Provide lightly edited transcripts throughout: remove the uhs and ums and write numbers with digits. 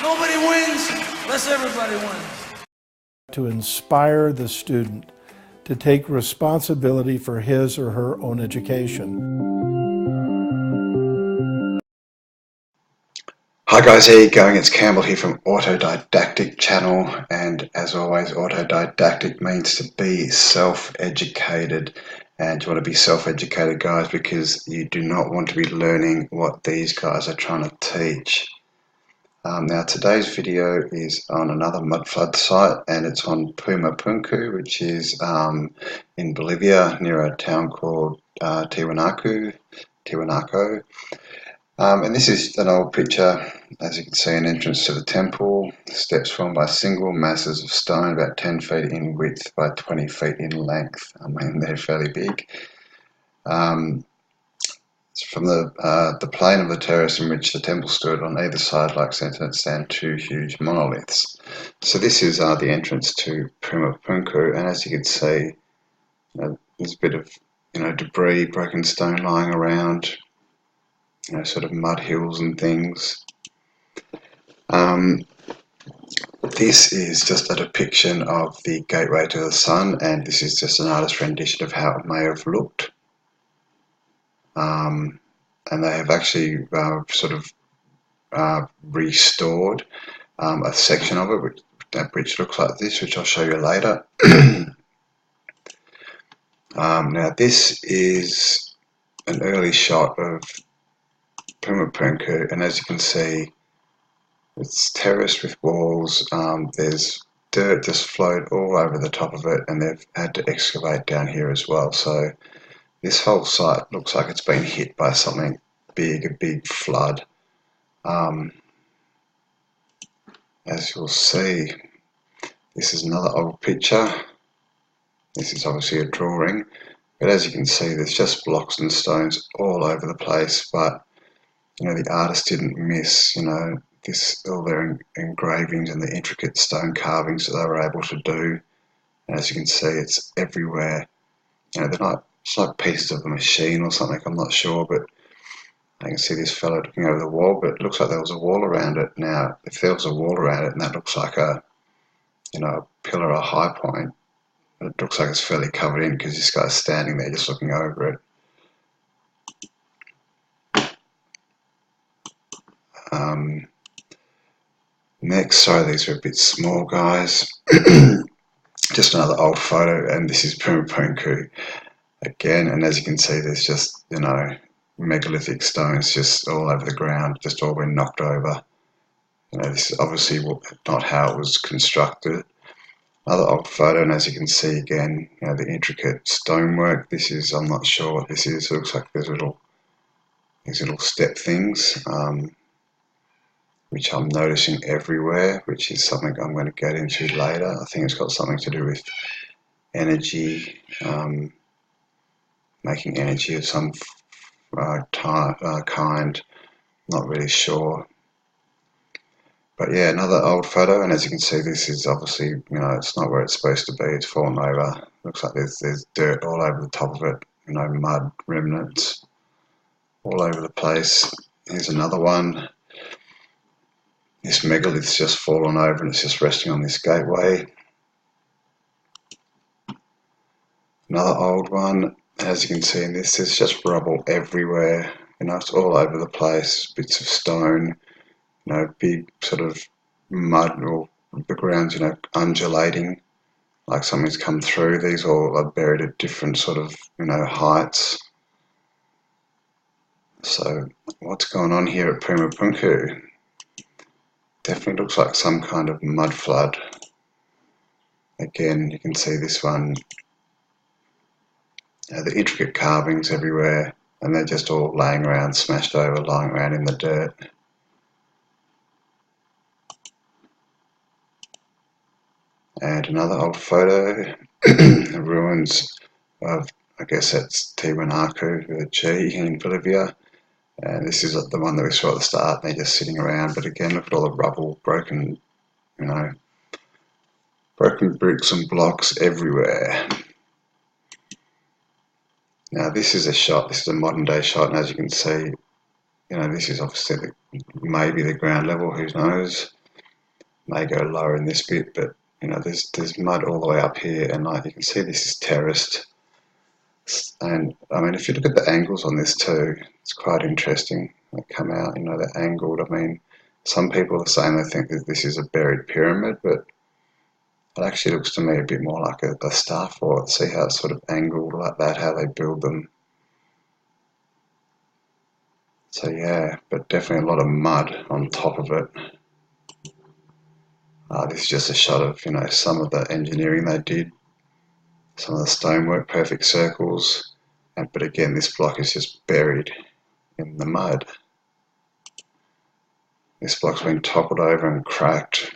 Nobody wins unless everybody wins. To inspire the student to take responsibility for his or her own education. Hi guys, how you going? It's Campbell here from Autodidactic channel, and as always, Autodidactic means to be self-educated. And you want to be self-educated, guys, because you do not want to be learning what these guys are trying to teach. Now today's video is on another mudflood site, and it's on Puma Punku, which is in Bolivia near a town called Tiwanaku. And this is an old picture. As you can see, an entrance to the temple, steps formed by single masses of stone about 10 feet in width by 20 feet in length. I mean, they're fairly big. From the plane of the terrace in which the temple stood, on either side, like sentinels, stand two huge monoliths. So this is the entrance to Puma Punku, and as you can see, there's a bit of debris, broken stone lying around, sort of mud hills and things. This is just a depiction of the gateway to the sun, and this is just an artist's rendition of how it may have looked. And they have actually restored a section of it, which looks like this, which I'll show you later. Now this is an early shot of Puma Punku, and as you can see, it's terraced with walls. There's dirt just flowed all over the top of it, and they've had to excavate down here as well. So this whole site looks like it's been hit by something big, a big flood. As you'll see, this is another old picture. This is obviously a drawing, but as you can see, there's just blocks and stones all over the place. But the artist didn't miss, all their engravings and the intricate stone carvings that they were able to do. And as you can see, it's everywhere. They're not. It's like pieces of a machine or something, I'm not sure, but I can see this fellow looking over the wall, but it looks like there was a wall around it. Now, if there was a wall around it and that looks like a pillar or a high point, it looks like it's fairly covered in because this guy's standing there just looking over it. Next, sorry, these are a bit small, guys. Just another old photo, and this is Puma Punku again, and as you can see, there's just megalithic stones just all over the ground, just all been knocked over. This is obviously not how it was constructed. Another old photo, and as you can see again, the intricate stonework. This is, I'm not sure what this is. It looks like there's these little step things, which I'm noticing everywhere, which is something I'm going to get into later. I think it's got something to do with energy, making energy of some kind, not really sure. But yeah, another old photo, and as you can see, this is obviously, it's not where it's supposed to be, it's fallen over. Looks like there's dirt all over the top of it, mud remnants all over the place. Here's another one. This megalith's just fallen over and it's just resting on this gateway. Another old one. As you can see in this, there's just rubble everywhere. It's all over the place. Bits of stone, big sort of mud, or the ground's, undulating, like something's come through. These all are buried at different sort of, heights. So what's going on here at Puma Punku? Definitely looks like some kind of mud flood. Again, you can see this one. The intricate carvings everywhere, and they're just all laying around, smashed over, lying around in the dirt. And another old photo, the ruins of, I guess that's Tiwanaku with a G in Bolivia. And this is the one that we saw at the start, and they're just sitting around. But again, look at all the rubble, broken bricks and blocks everywhere. Now this is a shot, this is a modern day shot, and as you can see, this is obviously maybe the ground level, who knows. may go lower in this bit, but you know, there's mud all the way up here, and like you can see, this is terraced. And I mean, if you look at the angles on this too, it's quite interesting. They come out, you know, they're angled. I mean, some people are saying they think that this is a buried pyramid, but it actually looks to me a bit more like a star fort. See how it's sort of angled like that, how they build them. So yeah, but definitely a lot of mud on top of it. This is just a shot of, you know, some of the engineering they did, some of the stonework, perfect circles. But again, this block is just buried in the mud. This block's been toppled over and cracked.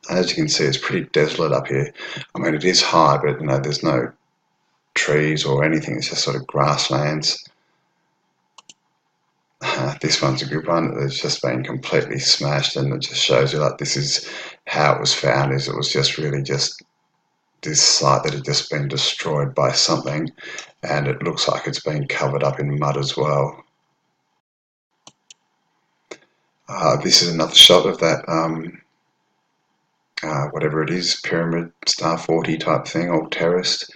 And as you can see, it's pretty desolate up here. I mean, it is high, but you know, there's no trees or anything. It's just sort of grasslands. This one's a good one. It's just been completely smashed, and it just shows you like this is how it was found. Is it was just really just this site that had just been destroyed by something, and it looks like it's been covered up in mud as well. This is another shot of that whatever it is, pyramid, star 40 type thing, all terraced,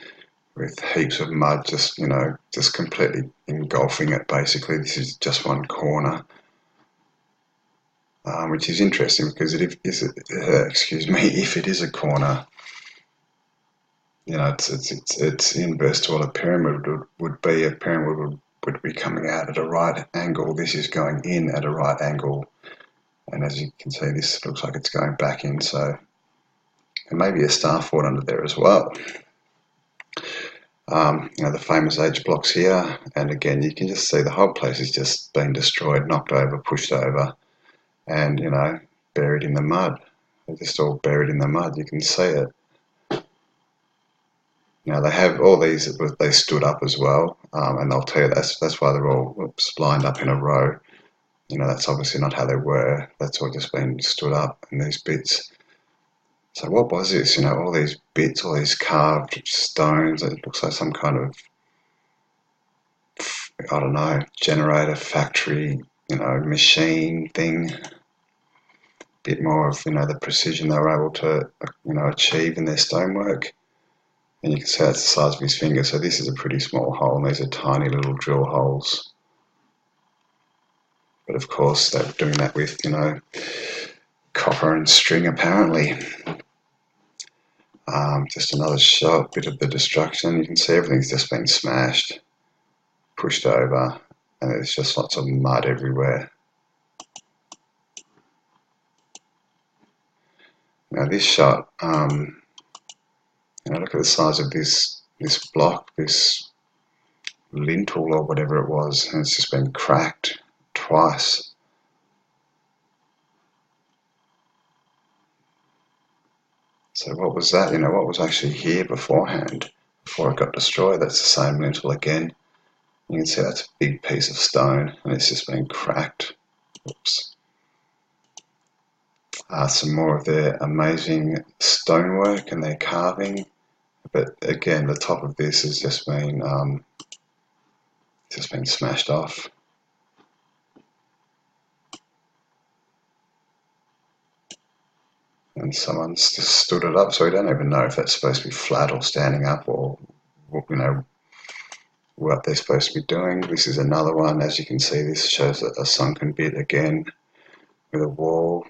with heaps of mud just, you know, just completely engulfing it basically. This is just one corner, which is interesting because if it is a corner, you know, it's inverse to what a pyramid would be. A pyramid would be coming out at a right angle. This is going in at a right angle, and as you can see, this looks like it's going back in, so there may be a star fort under there as well. You know, the famous H blocks here, and again, you can just see the whole place has just been destroyed, knocked over, pushed over, and, you know, buried in the mud. They're just all buried in the mud, you can see it. Now, they have all these, they stood up as well, and they'll tell you that's why they're all lined up in a row. You know, that's obviously not how they were. That's all just been stood up in these bits. So what was this? You know, all these bits, all these carved stones. It looks like some kind of, I don't know, generator, factory, you know, machine thing. Bit more of, you know, the precision they were able to, you know, achieve in their stonework. And you can see that's the size of his finger. So this is a pretty small hole, and these are tiny little drill holes. But of course, they're doing that with, you know, copper and string apparently. Just another shot, bit of the destruction. You can see everything's just been smashed, pushed over, and there's just lots of mud everywhere. Now this shot, you know, look at the size of this block, this lintel or whatever it was, and it's just been cracked twice. So what was that? You know, what was actually here beforehand, before it got destroyed? That's the same lintel again. You can see that's a big piece of stone, and it's just been cracked. Oops. Some more of their amazing stonework and their carving, but again, the top of this has just been smashed off. And someone's just stood it up, so we don't even know if that's supposed to be flat or standing up, or, you know, what they're supposed to be doing. This is another one. As you can see, this shows a sunken bit again with a wall.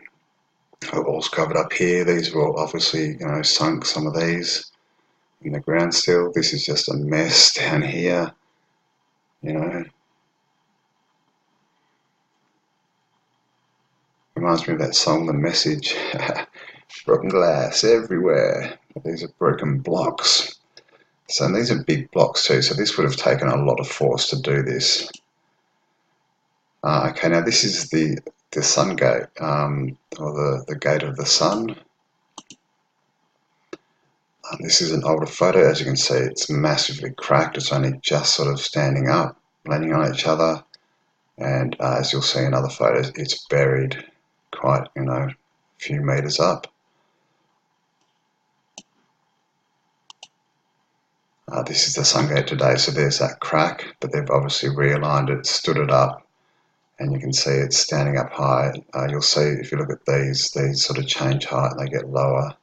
The wall's covered up here. These were all obviously, you know, sunk, some of these in the ground still. This is just a mess down here, you know. Reminds me of that song, The Message. Broken glass everywhere. These are broken blocks. So these are big blocks too, so this would have taken a lot of force to do this. Okay, now this is the sun gate, or the gate of the sun. This is an older photo. As you can see, it's massively cracked. It's only just sort of standing up, leaning on each other. And as you'll see in other photos, it's buried quite, you know, a few meters up. This is the sun gate today, so there's that crack, but they've obviously realigned it, stood it up, and you can see it's standing up high. You'll see if you look at these sort of change height and they get lower.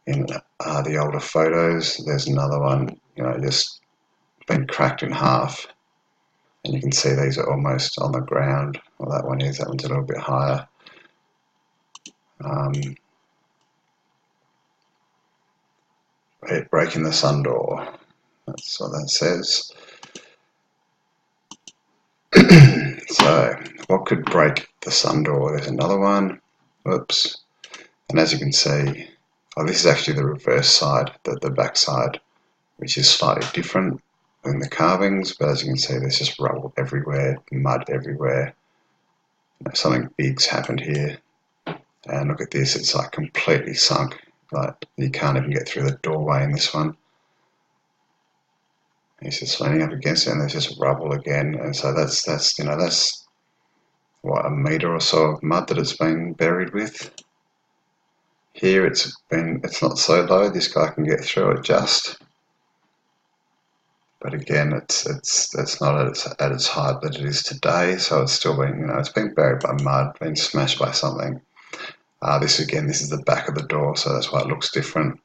In the older photos, there's another one, just been cracked in half, and you can see these are almost on the ground. Well, that one's a little bit higher. Breaking the sun door, that's what that says. So, what could break the sun door? There's another one. Whoops. And as you can see, this is actually the reverse side, the back side, which is slightly different than the carvings, but as you can see, there's just rubble everywhere, mud everywhere. Something big's happened here. And look at this, it's like completely sunk. Like, you can't even get through the doorway in this one. He's just leaning up against it, and there's just rubble again. And so that's what, a metre or so of mud that it's been buried with. Here it's not so low. This guy can get through it just. But again, it's not at its height that it is today. So it's still been, it's been buried by mud, been smashed by something. This is the back of the door, so that's why it looks different.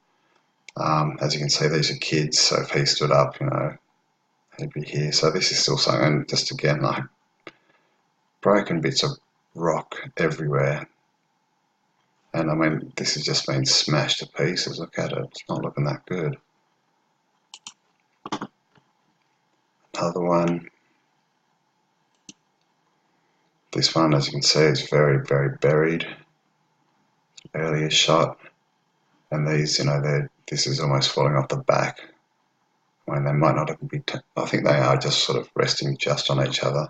As you can see, these are kids, so if he stood up, he'd be here. So this is still something, and just again, like broken bits of rock everywhere. And I mean, this has just been smashed to pieces. Look at it, it's not looking that good. Another one. This one, as you can see, is very, very buried. Earlier shot. And these, this is almost falling off the back. I mean, they might not even be, I think they are just sort of resting just on each other.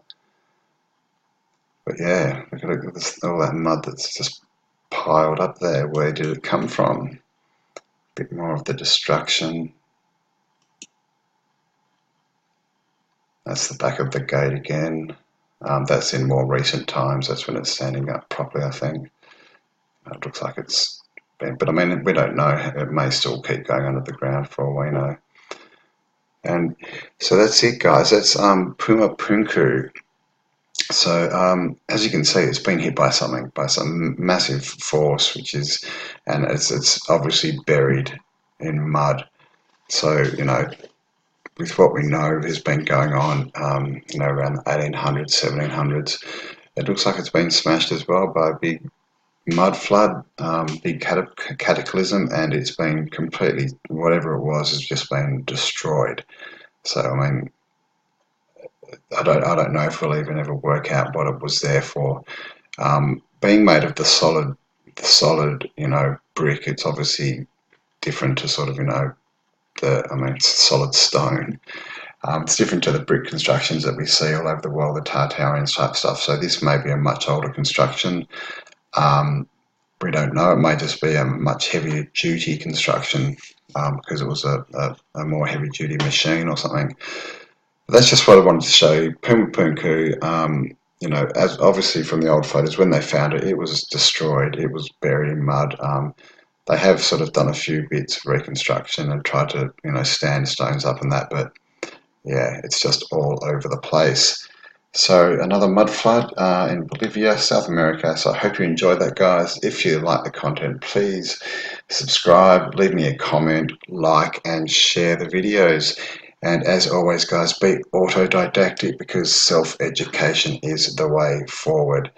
But yeah, look at this, all that mud that's just piled up there. Where did it come from? A bit more of the destruction. That's the back of the gate again. That's in more recent times. That's when it's standing up properly, I think. It looks like it's been, but I mean, we don't know. It may still keep going under the ground for all we know. And so that's it, guys. That's Puma Punku. So as you can see, it's been hit by some massive force, and it's obviously buried in mud. So with what we know has been going on, around the 1800s, 1700s, it looks like it's been smashed as well by a big mud flood, big cataclysm, and it's been completely, whatever it was, has just been destroyed. So I mean, I don't know if we'll even ever work out what it was there for. Being made of the solid, brick, it's obviously different to sort of, it's solid stone. It's different to the brick constructions that we see all over the world, the Tartarians type stuff. So this may be a much older construction. We don't know. It may just be a much heavier duty construction because it was a more heavy duty machine or something. But that's just what I wanted to show you. Puma Punku, as obviously from the old photos, when they found it, it was destroyed. It was buried in mud. They have sort of done a few bits of reconstruction and tried to, stand stones up and that, but yeah, it's just all over the place. So another mud flood in Bolivia, South America. So I hope you enjoyed that, guys. If you like the content, please subscribe, leave me a comment, like, and share the videos. And as always, guys, be autodidactic because self-education is the way forward.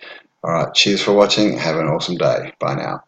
All right, cheers for watching. Have an awesome day. Bye now.